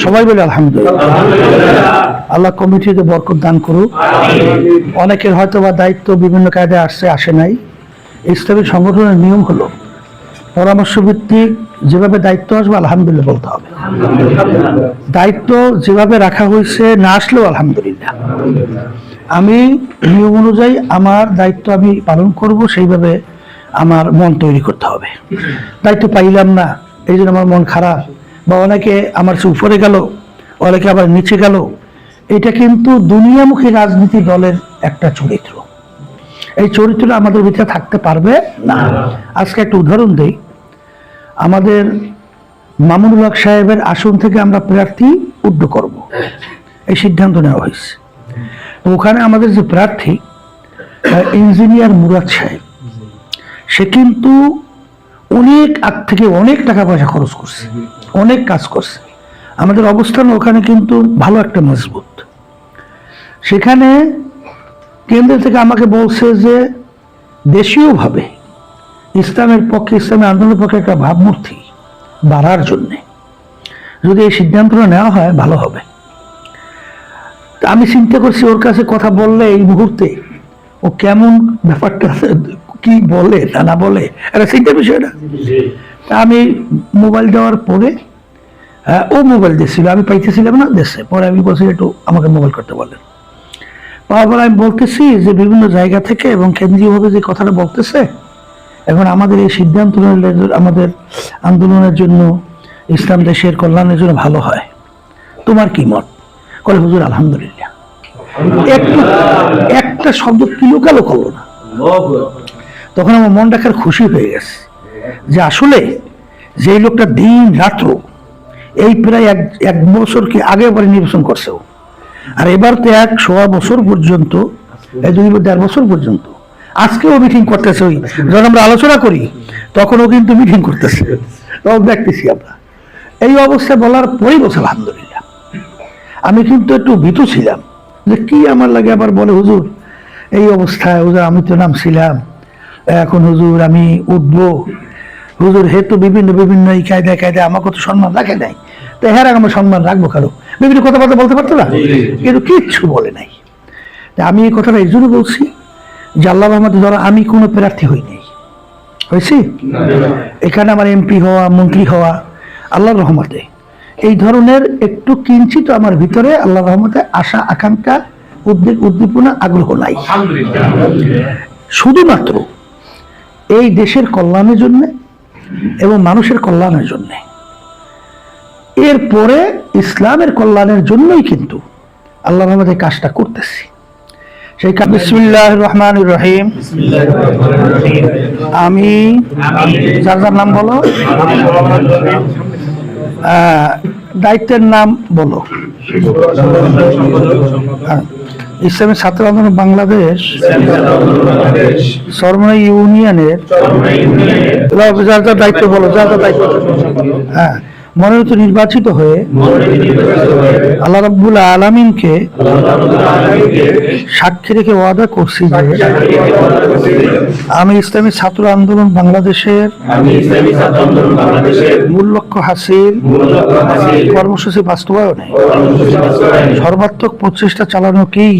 সবাই বলে আলহামদুলিল্লাহ। আল্লাহ কমিটিতে বরকত দান করুক। অনেকের হয়তো বা দায়িত্ব বিভিন্ন কায়দায় আসে নাই। ইসলামী সংগঠনের নিয়ম হলো পরামর্শ ভিত্তিক যেভাবে দায়িত্ব আসবে আলহামদুলিল্লাহ বলতে হবে। দায়িত্ব যেভাবে রাখা হয়েছে না আসলেও আলহামদুলিল্লাহ। আমি নিয়ম অনুযায়ী আমার দায়িত্ব আমি পালন করব, সেইভাবে আমার মন তৈরি করতে হবে। দায়িত্ব পাইলাম না, এই জন্য আমার মন খারাপ, বা অনেকে আমার চেয়ে উপরে গেল, অনেকে আবার নিচে গেল, এটা কিন্তু দুনিয়ামুখী রাজনীতি দলের একটা চরিত্র। এই চরিত্রটা আমাদের ভিতরে থাকতে পারবে না। আজকে একটা উদাহরণ দেই। আমাদের মামুনুল হক সাহেবের আসন থেকে আমরা প্রার্থী উদ্ধ করব, এই সিদ্ধান্ত নেওয়া হয়েছে। তো ওখানে আমাদের যে প্রার্থী ইঞ্জিনিয়ার মুরাদ সাহেব, সে কিন্তু অনেক আগ থেকে অনেক টাকা পয়সা খরচ করছে, অনেক কাজ করছে। আমাদের অবস্থান ওখানে কিন্তু ভালো একটা মজবুত। সেখানে কেন্দ্র থেকে আমাকে বলছে যে দেশীয়ভাবে ইসলামের পক্ষে, ইসলামের আন্দোলনের পক্ষে একটা ভাবমূর্তি বাড়ার জন্যে যদি এই সিদ্ধান্তটা নেওয়া হয় ভালো হবে। আমি চিন্তা করছি ওর কাছে কথা বললে এই মুহূর্তে ও কেমন ব্যাপারটা কি বলে না বলে, একটা চিন্তার বিষয় না। আমি মোবাইল দেওয়ার পরে ও মোবাইল দিয়েছিল, আমি পাইতেছিলাম না দেশে। পরে আমি বলছি একটু আমাকে মোবাইল করতে বলেন। পাওয়ার পর আমি বলতেছি যে বিভিন্ন জায়গা থেকে এবং কেন্দ্রীয়ভাবে যে কথাটা বলতেছে, এখন আমাদের এই সিদ্ধান্ত আমাদের আন্দোলনের জন্য, ইসলাম দেশের কল্যাণের জন্য ভালো হয়, তোমার কি মত? করে হুজুর আলহামদুলিল্লাহ। একটু একটা শব্দ কিলো গেল করলো না। তখন আমার মনটা খার খুশি হয়ে গেছে যে আসলে যে লোকটা দিন রাত্র এই প্রায় এক বছর কি আগে পরে নির্বাচন করছেও, আর এবার তো 1.25 বছর পর্যন্ত, 2.5 বছর পর্যন্ত, আজকেও মিটিং করতেছে। ওই যখন আমরা আলোচনা করি তখনও কিন্তু মিটিং করতেছে, তখন দেখতেছি আমরা। এই অবস্থা বলার পরেই বলছে আলহামদুলিল্লাহ। আমি কিন্তু একটু ভীত ছিলাম যে কি আমার লাগে আবার বলে হুজুর এই অবস্থায়, হুজুর আমি তো নামছিলাম, এখন হুজুর আমি উঠবো, হুজুর হে তো বিভিন্ন বিভিন্ন এই কায়দায় কায়দায় আমাকে তো সম্মান রাখে নাই, তো হ্যাঁ আমার সম্মান রাখবো কারো, বিভিন্ন কথাবার্তা বলতে পারতো না, কিন্তু কিচ্ছু বলে নাই। আমি এই কথাটা এই জন্য বলছি যে আল্লাহ রহমতে ধরো আমি কোনো প্রার্থী হইনি, হয়েছি এখানে আমার এমপি হওয়া, মন্ত্রী হওয়া আল্লাহর রহমতে, এই ধরনের একটু কিঞ্চিত আমার ভিতরে আল্লাহর রহমতে আশা, আকাঙ্ক্ষা, উদ্বেগ, উদ্দীপনা, আগ্রহ নাই। শুধুমাত্র এই দেশের কল্যাণের জন্য এবং মানুষের কল্যাণের জন্য, এরপরে ইসলামের কল্যাণের জন্যই কিন্তু আল্লাহর রহমতে কাজটা করতেছি। সেই বিসমিল্লাহির রহমানির রহিম। আমি যার যার নাম বলো, দায়িত্বের নাম বলো। ইসলামী ছাত্র আন্দোলন বাংলাদেশ সরমনা ইউনিয়নের যার যার দায়িত্ব বলো, যার যার দায়িত্ব। হ্যাঁ, মনোনীত নির্বাচিত হয়ে আল্লাহ রাব্বুল আলামিনকে সাক্ষী রেখে ওয়াদা করছি যে আমি ইসলামী ছাত্র আন্দোলন বাংলাদেশের মূল লক্ষ্য হাসিল কর্মসূচি বাস্তবায়নে সর্বাত্মক প্রচেষ্টা চালানোকেই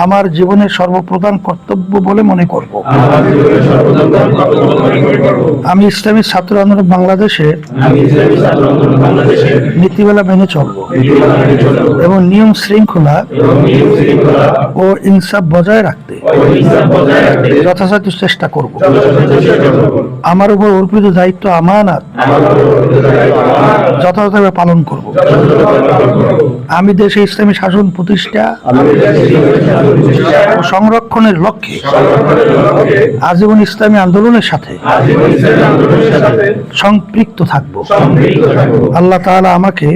আমার জীবনের সর্বপ্রধান কর্তব্য বলে মনে করব। আমি ইসলামী ছাত্র আন্দোলন বাংলাদেশের নীতিমালা মেনে চলব এবং নিয়ম শৃঙ্খলা ও ইনসাফ বজায় রাখতে যথাসাধ্য চেষ্টা করব। আমার উপর অর্পিত দায়িত্ব আমানত যথাযথভাবে পালন করব। আমি দেশে ইসলামী শাসন প্রতিষ্ঠা ও সংরক্ষণের লক্ষ্যে আজীবন ইসলামী আন্দোলনের সাথে সম্পৃক্ত থাকবো। আল্লাহ তাআলা আমাকে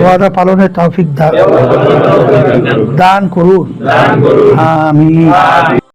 ওয়াদা পালনের তৌফিক দান করুন। আমিন।